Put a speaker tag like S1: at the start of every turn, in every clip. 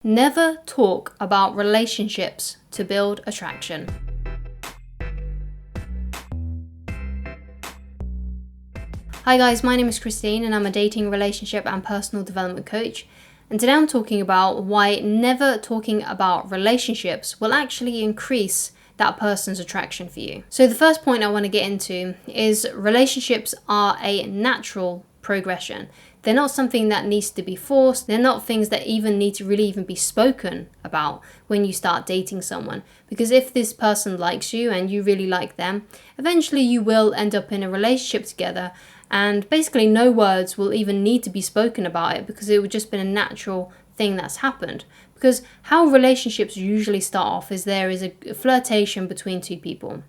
S1: Never talk about relationships to build attraction. Hi guys, my name is Christine and I'm a dating, relationship and personal development coach. And today I'm talking about why never talking about relationships will actually increase that person's attraction for you. So the first point I want to get into is relationships are a natural progression. They're not something that needs to be forced. They're not things that even need to really even be spoken about when you start dating someone. Because if this person likes you and you really like them, eventually you will end up in a relationship together, and basically no words will even need to be spoken about it because it would just been a natural thing that's happened. Because how relationships usually start off is there is a flirtation between two people.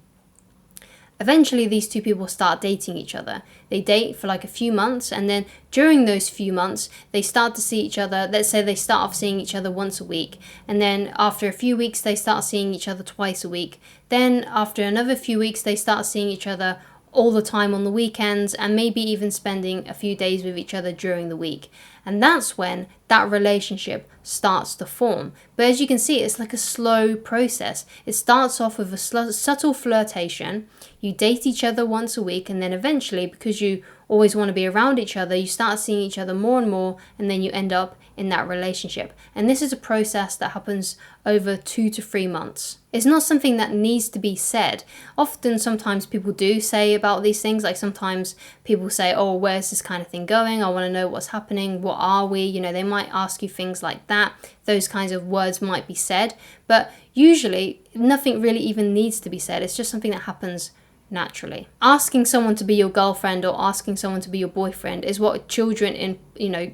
S1: Eventually, these two people start dating each other. They date for like a few months, and then during those few months, they start to see each other. Let's say they start off seeing each other once a week, and then after a few weeks, they start seeing each other twice a week. Then after another few weeks, they start seeing each other all the time on the weekends, and maybe even spending a few days with each other during the week. And that's when that relationship starts to form. But as you can see, it's like a slow process. It starts off with a subtle flirtation. You date each other once a week, and then eventually, because you always want to be around each other, you start seeing each other more and more, and then you end up in that relationship. And this is a process that happens over 2 to 3 months. It's not something that needs to be said. Often, sometimes people do say about these things, like sometimes people say, oh, where's this kind of thing going? I want to know what's happening. What are we? You know, they might ask you things like that. Those kinds of words might be said, but usually nothing really even needs to be said. It's just something that happens naturally. Asking someone to be your girlfriend or asking someone to be your boyfriend is what children in,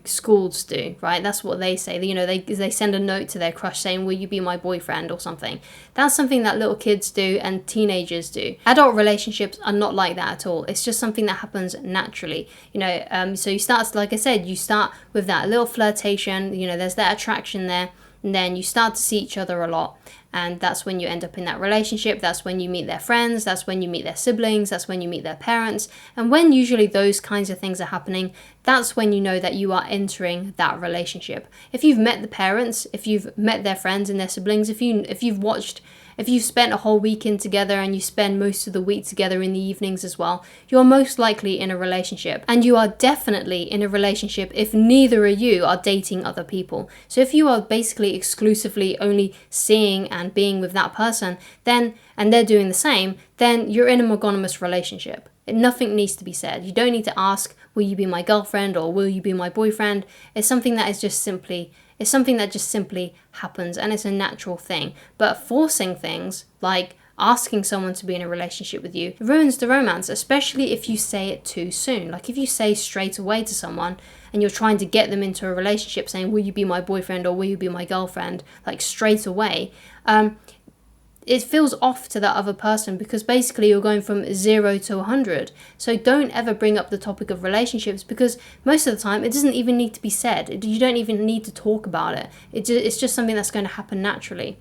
S1: schools do, right? That's what they say. They send a note to their crush saying, will you be my boyfriend or something. That's something that little kids do and teenagers do. Adult relationships are not like that at all. It's just something that happens naturally. So you start, like I said, you start with that little flirtation, there's that attraction there. And then you start to see each other a lot. And that's when you end up in that relationship. That's when you meet their friends. That's when you meet their siblings. That's when you meet their parents. And when usually those kinds of things are happening, that's when you know that you are entering that relationship. If you've met the parents, if you've met their friends and their siblings, if you've spent a whole weekend together and you spend most of the week together in the evenings as well, you're most likely in a relationship. And you are definitely in a relationship if neither of you are dating other people. So if you are basically exclusively only seeing and being with that person, and they're doing the same, then you're in a monogamous relationship. Nothing needs to be said. You don't need to ask, will you be my girlfriend or will you be my boyfriend? It's something that just simply happens, and it's a natural thing. But forcing things like asking someone to be in a relationship with you ruins the romance, especially if you say it too soon. Like if you say straight away to someone and you're trying to get them into a relationship saying, will you be my boyfriend or will you be my girlfriend, like straight away, it feels off to that other person because basically you're going from 0 to 100. So don't ever bring up the topic of relationships because most of the time it doesn't even need to be said. You don't even need to talk about it. It's just something that's going to happen naturally.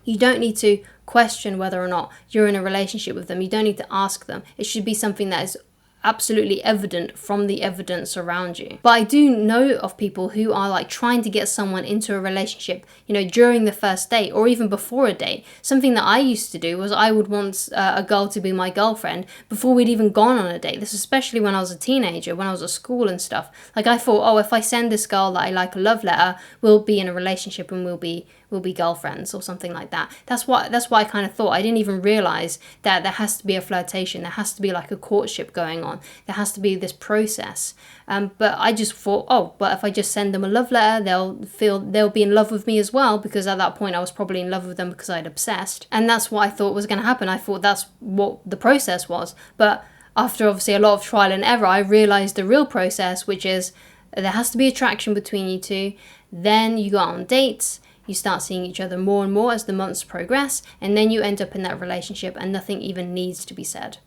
S1: You don't need to question whether or not you're in a relationship with them. You don't need to ask them. It should be something that is absolutely evident from the evidence around you. But I do know of people who are like trying to get someone into a relationship, during the first date or even before a date. Something that I used to do was I would want a girl to be my girlfriend before we'd even gone on a date. This especially when I was a teenager, when I was at school and stuff. Like I thought, oh, if I send this girl that I like a love letter, we'll be in a relationship and we'll be girlfriends or something like that. That's what I kind of thought. I didn't even realize that there has to be a flirtation. There has to be like a courtship going on. There has to be this process. But I just thought, oh, but if I just send them a love letter, they'll be in love with me as well, because at that point I was probably in love with them because I'd obsessed. And that's what I thought was going to happen. I thought that's what the process was. But after obviously a lot of trial and error, I realized the real process, which is there has to be attraction between you two. Then you go on dates. You start seeing each other more and more as the months progress, and then you end up in that relationship and nothing even needs to be said.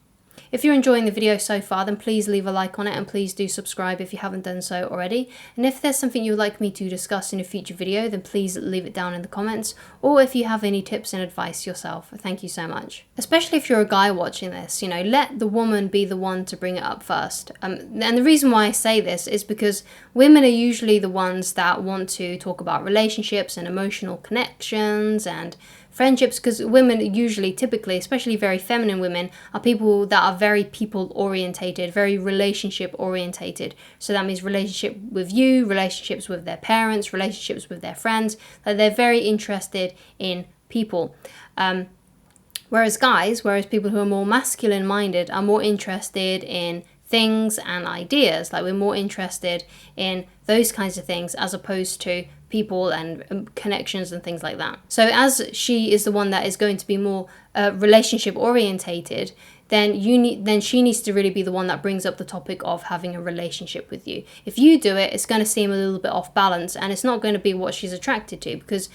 S1: If you're enjoying the video so far, then please leave a like on it and please do subscribe if you haven't done so already. And if there's something you'd like me to discuss in a future video, then please leave it down in the comments, or if you have any tips and advice yourself. Thank you so much. Especially if you're a guy watching this, let the woman be the one to bring it up first. And the reason why I say this is because women are usually the ones that want to talk about relationships and emotional connections and friendships, because women usually, typically, especially very feminine women, are people that are very people orientated, very relationship orientated. So that means relationship with you, relationships with their parents, relationships with their friends, that they're very interested in people. Whereas people who are more masculine minded are more interested in things and ideas. Like, we're more interested in those kinds of things as opposed to people and connections and things like that. So as she is the one that is going to be more relationship orientated, then she needs to really be the one that brings up the topic of having a relationship with you. If you do it, it's going to seem a little bit off balance, and it's not going to be what she's attracted to, because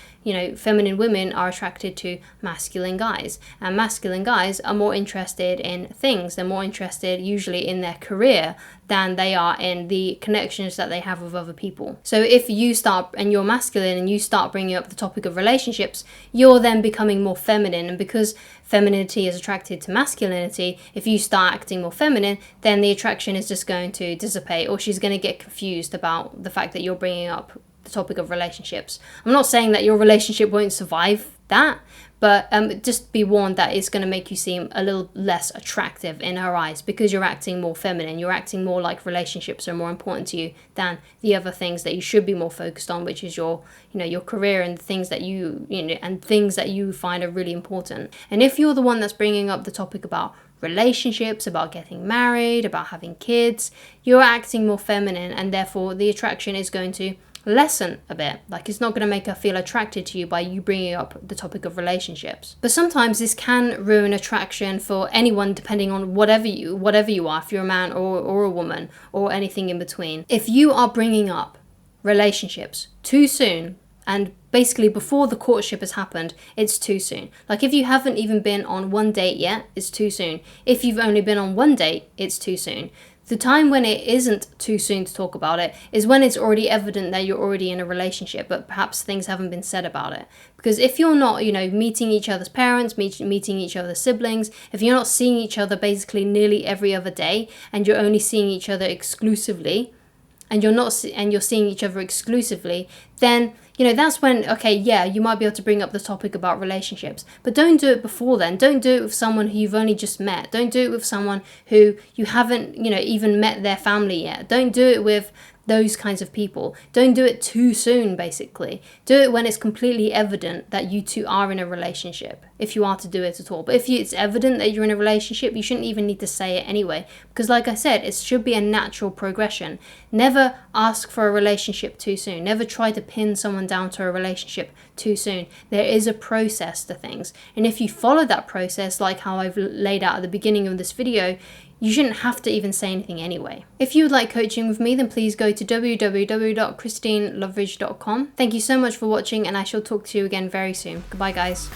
S1: feminine women are attracted to masculine guys, and masculine guys are more interested in things. They're more interested usually in their career than they are in the connections that they have with other people. So if you start, and you're masculine, and you start bringing up the topic of relationships, you're then becoming more feminine. And because femininity is attracted to masculinity, if you start acting more feminine, then the attraction is just going to dissipate, or she's going to get confused about the fact that you're bringing up the topic of relationships. I'm not saying that your relationship won't survive that, but just be warned that it's going to make you seem a little less attractive in her eyes, because you're acting more feminine. You're acting more like relationships are more important to you than the other things that you should be more focused on, which is your career and things that you find are really important. And if you're the one that's bringing up the topic about relationships, about getting married, about having kids, you're acting more feminine, and therefore the attraction is going to lessen a bit. Like, it's not going to make her feel attracted to you by you bringing up the topic of relationships. But sometimes this can ruin attraction for anyone, depending on whatever you are, if you're a man or a woman or anything in between. If you are bringing up relationships too soon, and basically before the courtship has happened, it's too soon. Like, if you haven't even been on one date yet, it's too soon. If you've only been on one date, it's too soon. The time when it isn't too soon to talk about it is when it's already evident that you're already in a relationship, but perhaps things haven't been said about it. Because if you're not, meeting each other's parents, meeting each other's siblings, if you're not seeing each other basically nearly every other day, and you're only seeing each other exclusively, and you're seeing each other exclusively, then that's when, okay, yeah, you might be able to bring up the topic about relationships, but don't do it before then. Don't do it with someone who you've only just met. Don't do it with someone who you haven't, even met their family yet. Don't do it with those kinds of people. Don't do it too soon, basically. Do it when it's completely evident that you two are in a relationship, if you are to do it at all. But if it's evident that you're in a relationship, you shouldn't even need to say it anyway, because like I said, it should be a natural progression. Never ask for a relationship too soon. Never try to pin someone down to a relationship too soon. There is a process to things, and if you follow that process, like how I've laid out at the beginning of this video, you shouldn't have to even say anything anyway. If you would like coaching with me, then please go to www.christineloveridge.com. Thank you so much for watching, and I shall talk to you again very soon. Goodbye, guys.